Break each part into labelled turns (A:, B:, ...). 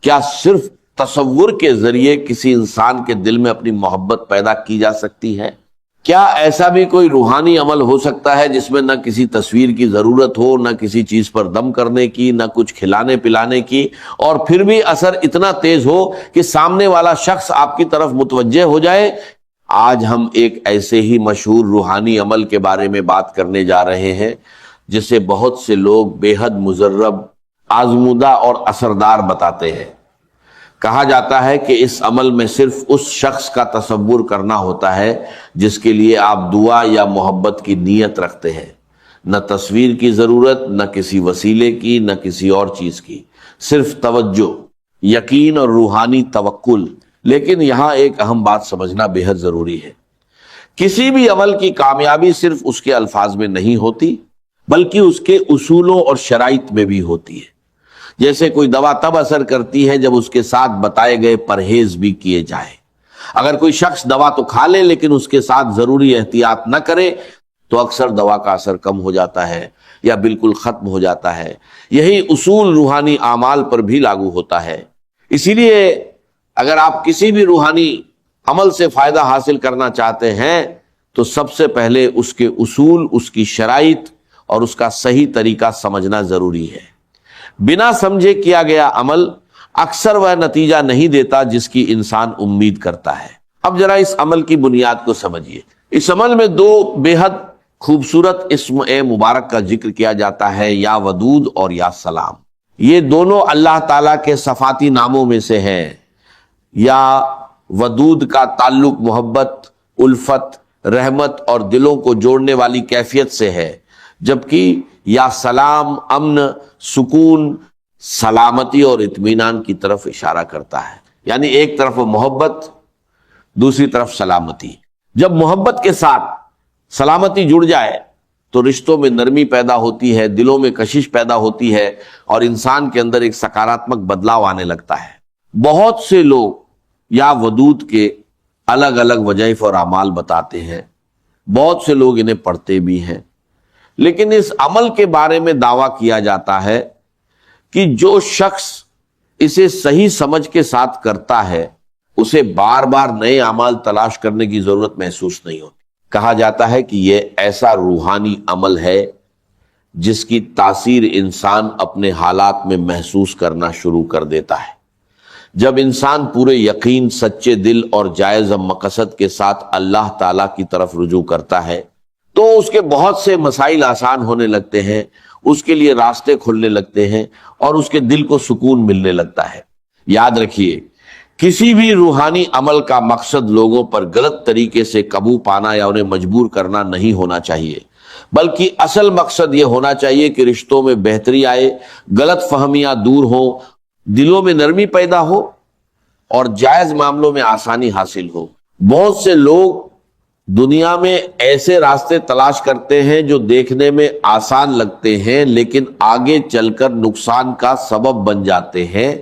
A: کیا صرف تصور کے ذریعے کسی انسان کے دل میں اپنی محبت پیدا کی جا سکتی ہے؟ کیا ایسا بھی کوئی روحانی عمل ہو سکتا ہے جس میں نہ کسی تصویر کی ضرورت ہو، نہ کسی چیز پر دم کرنے کی، نہ کچھ کھلانے پلانے کی، اور پھر بھی اثر اتنا تیز ہو کہ سامنے والا شخص آپ کی طرف متوجہ ہو جائے؟ آج ہم ایک ایسے ہی مشہور روحانی عمل کے بارے میں بات کرنے جا رہے ہیں جسے بہت سے لوگ بے حد مجرب، آزمودہ اور اثردار بتاتے ہیں۔ کہا جاتا ہے کہ اس عمل میں صرف اس شخص کا تصور کرنا ہوتا ہے جس کے لیے آپ دعا یا محبت کی نیت رکھتے ہیں۔ نہ تصویر کی ضرورت، نہ کسی وسیلے کی، نہ کسی اور چیز کی، صرف توجہ، یقین اور روحانی توکل۔ لیکن یہاں ایک اہم بات سمجھنا بے حد ضروری ہے۔ کسی بھی عمل کی کامیابی صرف اس کے الفاظ میں نہیں ہوتی، بلکہ اس کے اصولوں اور شرائط میں بھی ہوتی ہے۔ جیسے کوئی دوا تب اثر کرتی ہے جب اس کے ساتھ بتائے گئے پرہیز بھی کیے جائیں۔ اگر کوئی شخص دوا تو کھا لے لیکن اس کے ساتھ ضروری احتیاط نہ کرے تو اکثر دوا کا اثر کم ہو جاتا ہے یا بالکل ختم ہو جاتا ہے۔ یہی اصول روحانی اعمال پر بھی لاگو ہوتا ہے۔ اسی لیے اگر آپ کسی بھی روحانی عمل سے فائدہ حاصل کرنا چاہتے ہیں تو سب سے پہلے اس کے اصول، اس کی شرائط اور اس کا صحیح طریقہ سمجھنا ضروری ہے۔ بنا سمجھے کیا گیا عمل اکثر وہ نتیجہ نہیں دیتا جس کی انسان امید کرتا ہے۔ اب ذرا اس عمل کی بنیاد کو سمجھیے۔ اس عمل میں دو بے حد خوبصورت اسم مبارک کا ذکر کیا جاتا ہے، یا ودود اور یا سلام۔ یہ دونوں اللہ تعالیٰ کے صفاتی ناموں میں سے ہیں۔ یا ودود کا تعلق محبت، الفت، رحمت اور دلوں کو جوڑنے والی کیفیت سے ہے، جبکہ یا سلام امن، سکون، سلامتی اور اطمینان کی طرف اشارہ کرتا ہے۔ یعنی ایک طرف محبت، دوسری طرف سلامتی۔ جب محبت کے ساتھ سلامتی جڑ جائے تو رشتوں میں نرمی پیدا ہوتی ہے، دلوں میں کشش پیدا ہوتی ہے اور انسان کے اندر ایک سکاراتمک بدلاؤ آنے لگتا ہے۔ بہت سے لوگ یا ودود کے الگ الگ وظائف اور اعمال بتاتے ہیں، بہت سے لوگ انہیں پڑھتے بھی ہیں، لیکن اس عمل کے بارے میں دعویٰ کیا جاتا ہے کہ جو شخص اسے صحیح سمجھ کے ساتھ کرتا ہے اسے بار بار نئے اعمال تلاش کرنے کی ضرورت محسوس نہیں ہوتی۔ کہا جاتا ہے کہ یہ ایسا روحانی عمل ہے جس کی تاثیر انسان اپنے حالات میں محسوس کرنا شروع کر دیتا ہے۔ جب انسان پورے یقین، سچے دل اور جائز مقصد کے ساتھ اللہ تعالیٰ کی طرف رجوع کرتا ہے تو اس کے بہت سے مسائل آسان ہونے لگتے ہیں، اس کے لیے راستے کھلنے لگتے ہیں اور اس کے دل کو سکون ملنے لگتا ہے۔ یاد رکھیے، کسی بھی روحانی عمل کا مقصد لوگوں پر غلط طریقے سے قابو پانا یا انہیں مجبور کرنا نہیں ہونا چاہیے، بلکہ اصل مقصد یہ ہونا چاہیے کہ رشتوں میں بہتری آئے، غلط فہمیاں دور ہوں، دلوں میں نرمی پیدا ہو اور جائز معاملوں میں آسانی حاصل ہو۔ بہت سے لوگ دنیا میں ایسے راستے تلاش کرتے ہیں جو دیکھنے میں آسان لگتے ہیں لیکن آگے چل کر نقصان کا سبب بن جاتے ہیں۔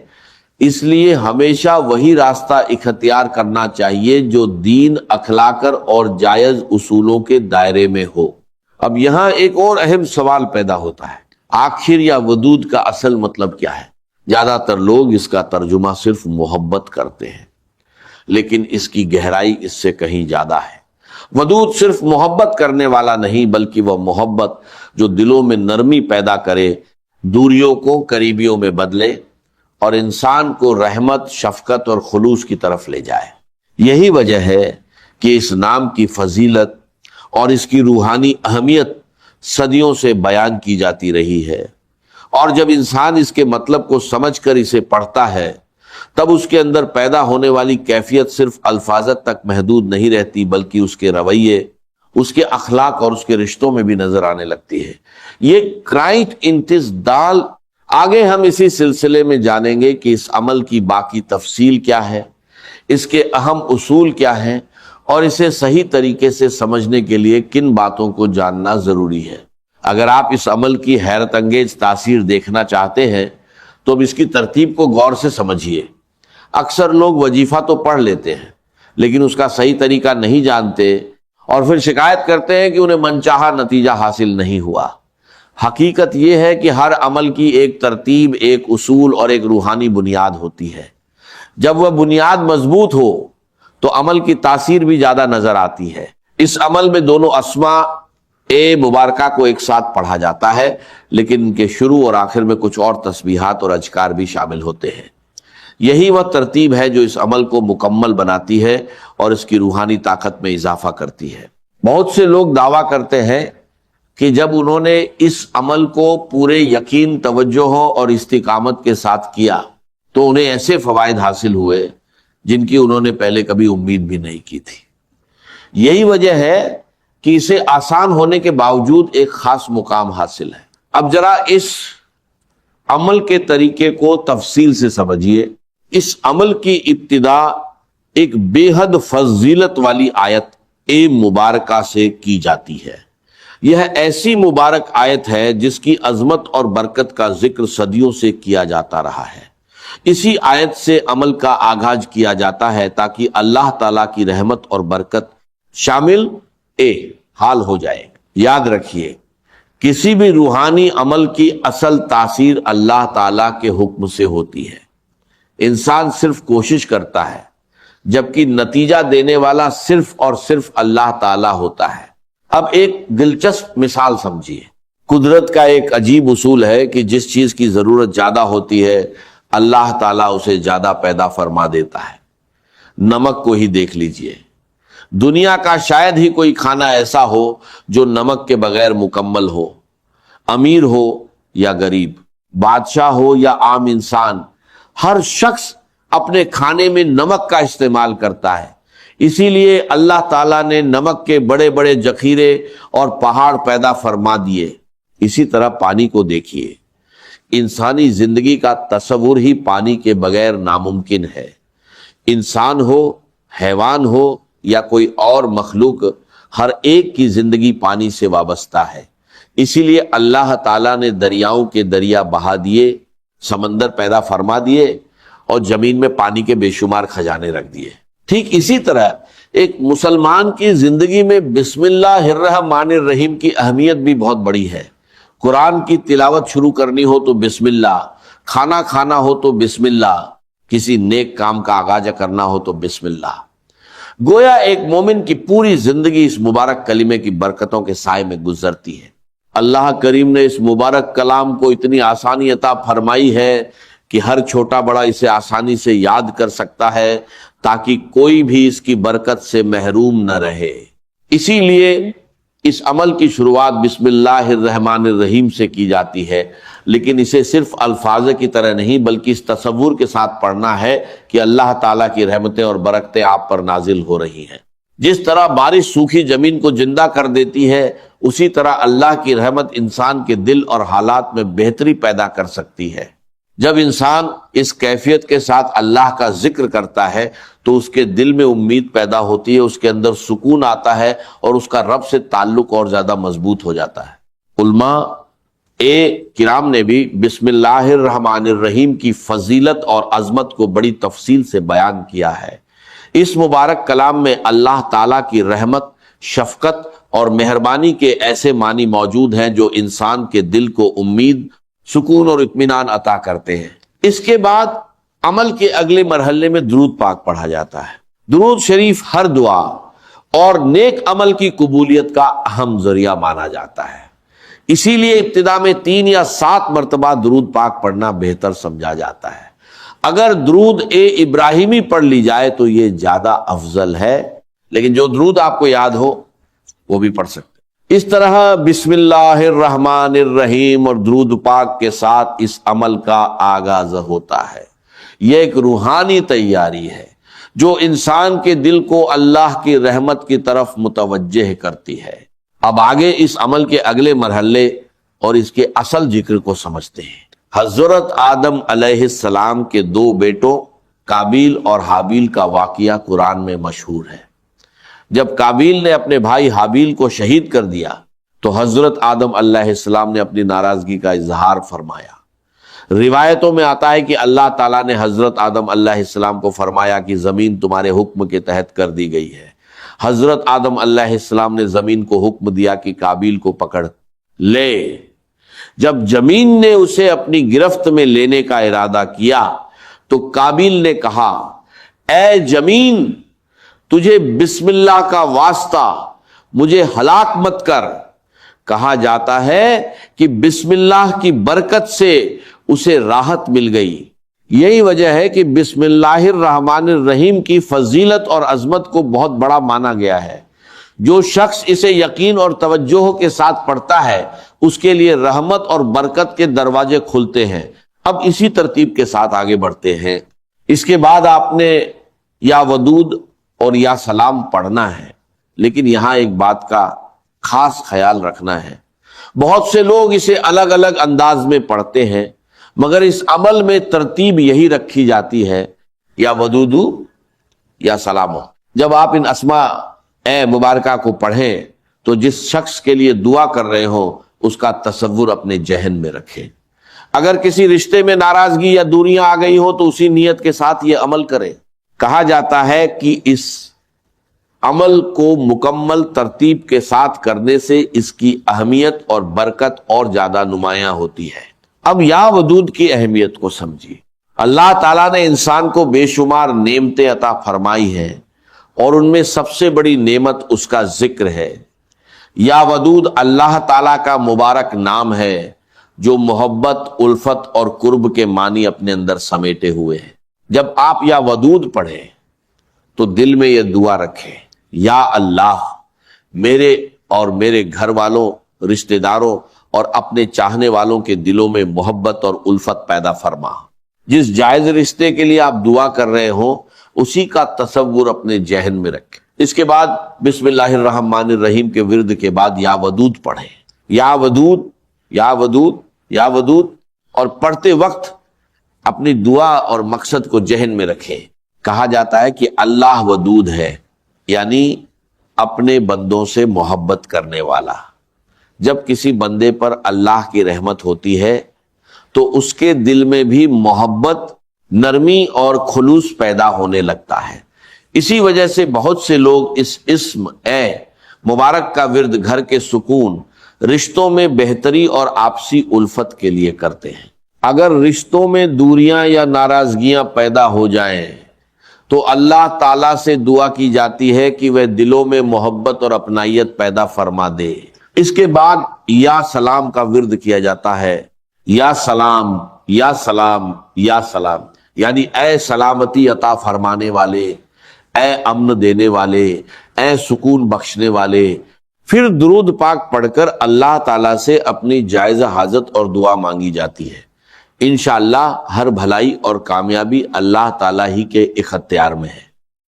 A: اس لیے ہمیشہ وہی راستہ اختیار کرنا چاہیے جو دین، اخلاق اور جائز اصولوں کے دائرے میں ہو۔ اب یہاں ایک اور اہم سوال پیدا ہوتا ہے، آخر یا ودود کا اصل مطلب کیا ہے؟ زیادہ تر لوگ اس کا ترجمہ صرف محبت کرتے ہیں، لیکن اس کی گہرائی اس سے کہیں زیادہ ہے۔ ودود صرف محبت کرنے والا نہیں، بلکہ وہ محبت جو دلوں میں نرمی پیدا کرے، دوریوں کو قریبیوں میں بدلے اور انسان کو رحمت، شفقت اور خلوص کی طرف لے جائے۔ یہی وجہ ہے کہ اس نام کی فضیلت اور اس کی روحانی اہمیت صدیوں سے بیان کی جاتی رہی ہے، اور جب انسان اس کے مطلب کو سمجھ کر اسے پڑھتا ہے تب اس کے اندر پیدا ہونے والی کیفیت صرف الفاظت تک محدود نہیں رہتی، بلکہ اس کے رویے، اس کے اخلاق اور اس کے رشتوں میں بھی نظر آنے لگتی ہے۔ یہ کرائٹ انٹس ڈال۔ آگے ہم اسی سلسلے میں جانیں گے کہ اس عمل کی باقی تفصیل کیا ہے، اس کے اہم اصول کیا ہیں اور اسے صحیح طریقے سے سمجھنے کے لیے کن باتوں کو جاننا ضروری ہے۔ اگر آپ اس عمل کی حیرت انگیز تاثیر دیکھنا چاہتے ہیں تو اب اس کی ترتیب کو غور سے سمجھیے۔ اکثر لوگ وظیفہ تو پڑھ لیتے ہیں لیکن اس کا صحیح طریقہ نہیں جانتے اور پھر شکایت کرتے ہیں کہ انہیں منچاہا نتیجہ حاصل نہیں ہوا۔ حقیقت یہ ہے کہ ہر عمل کی ایک ترتیب، ایک اصول اور ایک روحانی بنیاد ہوتی ہے۔ جب وہ بنیاد مضبوط ہو تو عمل کی تاثیر بھی زیادہ نظر آتی ہے۔ اس عمل میں دونوں اسماء مبارکہ کو ایک ساتھ پڑھا جاتا ہے، لیکن ان کے شروع اور آخر میں کچھ اور تسبیحات اور اذکار بھی شامل ہوتے ہیں۔ یہی وہ ترتیب ہے جو اس عمل کو مکمل بناتی ہے اور اس کی روحانی طاقت میں اضافہ کرتی ہے۔ بہت سے لوگ دعویٰ کرتے ہیں کہ جب انہوں نے اس عمل کو پورے یقین، توجہ اور استقامت کے ساتھ کیا تو انہیں ایسے فوائد حاصل ہوئے جن کی انہوں نے پہلے کبھی امید بھی نہیں کی تھی۔ یہی وجہ ہے کہ اسے آسان ہونے کے باوجود ایک خاص مقام حاصل ہے۔ اب ذرا اس عمل کے طریقے کو تفصیل سے سمجھیے۔ اس عمل کی ابتدا ایک بے حد فضیلت والی آیت مبارکہ سے کی جاتی ہے۔ یہ ایسی مبارک آیت ہے جس کی عظمت اور برکت کا ذکر صدیوں سے کیا جاتا رہا ہے۔ اسی آیت سے عمل کا آغاز کیا جاتا ہے تاکہ اللہ تعالیٰ کی رحمت اور برکت شامل حال ہو جائے۔ یاد رکھیے، کسی بھی روحانی عمل کی اصل تاثیر اللہ تعالیٰ کے حکم سے ہوتی ہے۔ انسان صرف کوشش کرتا ہے، جبکہ نتیجہ دینے والا صرف اور صرف اللہ تعالیٰ ہوتا ہے۔ اب ایک دلچسپ مثال سمجھیے۔ قدرت کا ایک عجیب اصول ہے کہ جس چیز کی ضرورت زیادہ ہوتی ہے اللہ تعالیٰ اسے زیادہ پیدا فرما دیتا ہے۔ نمک کو ہی دیکھ لیجئے، دنیا کا شاید ہی کوئی کھانا ایسا ہو جو نمک کے بغیر مکمل ہو۔ امیر ہو یا غریب، بادشاہ ہو یا عام انسان، ہر شخص اپنے کھانے میں نمک کا استعمال کرتا ہے۔ اسی لیے اللہ تعالیٰ نے نمک کے بڑے بڑے ذخیرے اور پہاڑ پیدا فرما دیے۔ اسی طرح پانی کو دیکھیے، انسانی زندگی کا تصور ہی پانی کے بغیر ناممکن ہے۔ انسان ہو، حیوان ہو یا کوئی اور مخلوق، ہر ایک کی زندگی پانی سے وابستہ ہے۔ اسی لیے اللہ تعالیٰ نے دریاؤں کے دریا بہا دیے، سمندر پیدا فرما دیے اور زمین میں پانی کے بے شمار خزانے رکھ دیے۔ ٹھیک اسی طرح ایک مسلمان کی زندگی میں بسم اللہ الرحمن الرحیم کی اہمیت بھی بہت بڑی ہے۔ قرآن کی تلاوت شروع کرنی ہو تو بسم اللہ، کھانا کھانا ہو تو بسم اللہ، کسی نیک کام کا آغاز کرنا ہو تو بسم اللہ۔ گویا ایک مومن کی پوری زندگی اس مبارک کلمے کی برکتوں کے سائے میں گزرتی ہے۔ اللہ کریم نے اس مبارک کلام کو اتنی آسانی عطا فرمائی ہے کہ ہر چھوٹا بڑا اسے آسانی سے یاد کر سکتا ہے تاکہ کوئی بھی اس کی برکت سے محروم نہ رہے۔ اسی لیے اس عمل کی شروعات بسم اللہ الرحمن الرحیم سے کی جاتی ہے، لیکن اسے صرف الفاظ کی طرح نہیں بلکہ اس تصور کے ساتھ پڑھنا ہے کہ اللہ تعالیٰ کی رحمتیں اور برکتیں آپ پر نازل ہو رہی ہیں۔ جس طرح بارش سوکھی زمین کو زندہ کر دیتی ہے، اسی طرح اللہ کی رحمت انسان کے دل اور حالات میں بہتری پیدا کر سکتی ہے۔ جب انسان اس کیفیت کے ساتھ اللہ کا ذکر کرتا ہے تو اس کے دل میں امید پیدا ہوتی ہے، اس کے اندر سکون آتا ہے اور اس کا رب سے تعلق اور زیادہ مضبوط ہو جاتا ہے۔ علماء کرام نے بھی بسم اللہ الرحمن الرحیم کی فضیلت اور عظمت کو بڑی تفصیل سے بیان کیا ہے۔ اس مبارک کلام میں اللہ تعالیٰ کی رحمت، شفقت اور مہربانی کے ایسے معنی موجود ہیں جو انسان کے دل کو امید، سکون اور اطمینان عطا کرتے ہیں۔ اس کے بعد عمل کے اگلے مرحلے میں درود پاک پڑھا جاتا ہے۔ درود شریف ہر دعا اور نیک عمل کی قبولیت کا اہم ذریعہ مانا جاتا ہے۔ اسی لیے ابتدا میں 3 یا 7 مرتبہ درود پاک پڑھنا بہتر سمجھا جاتا ہے۔ اگر درود ابراہیمی پڑھ لی جائے تو یہ زیادہ افضل ہے، لیکن جو درود آپ کو یاد ہو وہ بھی پڑھ سکتے۔ اس طرح بسم اللہ الرحمن الرحیم اور درود پاک کے ساتھ اس عمل کا آغاز ہوتا ہے۔ یہ ایک روحانی تیاری ہے جو انسان کے دل کو اللہ کی رحمت کی طرف متوجہ کرتی ہے۔ اب آگے اس عمل کے اگلے مرحلے اور اس کے اصل ذکر کو سمجھتے ہیں۔ حضرت آدم علیہ السلام کے 2 بیٹوں قابیل اور حابیل کا واقعہ قرآن میں مشہور ہے۔ جب قابیل نے اپنے بھائی حابیل کو شہید کر دیا تو حضرت آدم علیہ السلام نے اپنی ناراضگی کا اظہار فرمایا۔ روایتوں میں آتا ہے کہ اللہ تعالیٰ نے حضرت آدم علیہ السلام کو فرمایا کہ زمین تمہارے حکم کے تحت کر دی گئی ہے۔ حضرت آدم علیہ السلام نے زمین کو حکم دیا کہ قابیل کو پکڑ لے۔ جب زمین نے اسے اپنی گرفت میں لینے کا ارادہ کیا تو قابیل نے کہا اے زمین تجھے بسم اللہ کا واسطہ مجھے ہلاک مت کر۔ کہا جاتا ہے کہ بسم اللہ کی برکت سے اسے راحت مل گئی۔ یہی وجہ ہے کہ بسم اللہ الرحمن الرحیم کی فضیلت اور عظمت کو بہت بڑا مانا گیا ہے۔ جو شخص اسے یقین اور توجہ کے ساتھ پڑھتا ہے اس کے لیے رحمت اور برکت کے دروازے کھلتے ہیں۔ اب اسی ترتیب کے ساتھ آگے بڑھتے ہیں۔ اس کے بعد آپ نے یا ودود اور یا سلام پڑھنا ہے، لیکن یہاں ایک بات کا خاص خیال رکھنا ہے۔ بہت سے لوگ اسے الگ الگ انداز میں پڑھتے ہیں، مگر اس عمل میں ترتیب یہی رکھی جاتی ہے یا ودودو یا سلامو۔ جب آپ ان اسماء مبارکہ کو پڑھیں تو جس شخص کے لیے دعا کر رہے ہو اس کا تصور اپنے ذہن میں رکھیں۔ اگر کسی رشتے میں ناراضگی یا دوریاں آ گئی ہو تو اسی نیت کے ساتھ یہ عمل کریں۔ کہا جاتا ہے کہ اس عمل کو مکمل ترتیب کے ساتھ کرنے سے اس کی اہمیت اور برکت اور زیادہ نمایاں ہوتی ہے۔ اب یا ودود کی اہمیت کو سمجھیے۔ اللہ تعالیٰ نے انسان کو بے شمار نعمتیں عطا فرمائی ہیں اور ان میں سب سے بڑی نعمت اس کا ذکر ہے۔ یا ودود اللہ تعالیٰ کا مبارک نام ہے جو محبت، الفت اور قرب کے معنی اپنے اندر سمیٹے ہوئے ہیں۔ جب آپ یا ودود پڑھیں تو دل میں یہ دعا رکھیں، یا اللہ میرے اور میرے گھر والوں، رشتہ داروں اور اپنے چاہنے والوں کے دلوں میں محبت اور الفت پیدا فرما۔ جس جائز رشتے کے لیے آپ دعا کر رہے ہوں اسی کا تصور اپنے ذہن میں رکھیں۔ اس کے بعد بسم اللہ الرحمن الرحیم کے ورد کے بعد یا ودود پڑھیں، یا ودود یا ودود یا ودود، اور پڑھتے وقت اپنی دعا اور مقصد کو ذہن میں رکھیں۔ کہا جاتا ہے کہ اللہ ودود ہے، یعنی اپنے بندوں سے محبت کرنے والا۔ جب کسی بندے پر اللہ کی رحمت ہوتی ہے تو اس کے دل میں بھی محبت، نرمی اور خلوص پیدا ہونے لگتا ہے۔ اسی وجہ سے بہت سے لوگ اس اسم مبارک کا ورد گھر کے سکون، رشتوں میں بہتری اور آپسی الفت کے لیے کرتے ہیں۔ اگر رشتوں میں دوریاں یا ناراضگیاں پیدا ہو جائیں تو اللہ تعالیٰ سے دعا کی جاتی ہے کہ وہ دلوں میں محبت اور اپنائیت پیدا فرما دے۔ اس کے بعد یا سلام کا ورد کیا جاتا ہے، یا سلام یا سلام یا سلام، یعنی اے سلامتی عطا فرمانے والے، اے امن دینے والے، اے سکون بخشنے والے۔ پھر درود پاک پڑھ کر اللہ تعالیٰ سے اپنی جائز حاجت اور دعا مانگی جاتی ہے۔ انشاءاللہ ہر بھلائی اور کامیابی اللہ تعالیٰ ہی کے اختیار میں ہے۔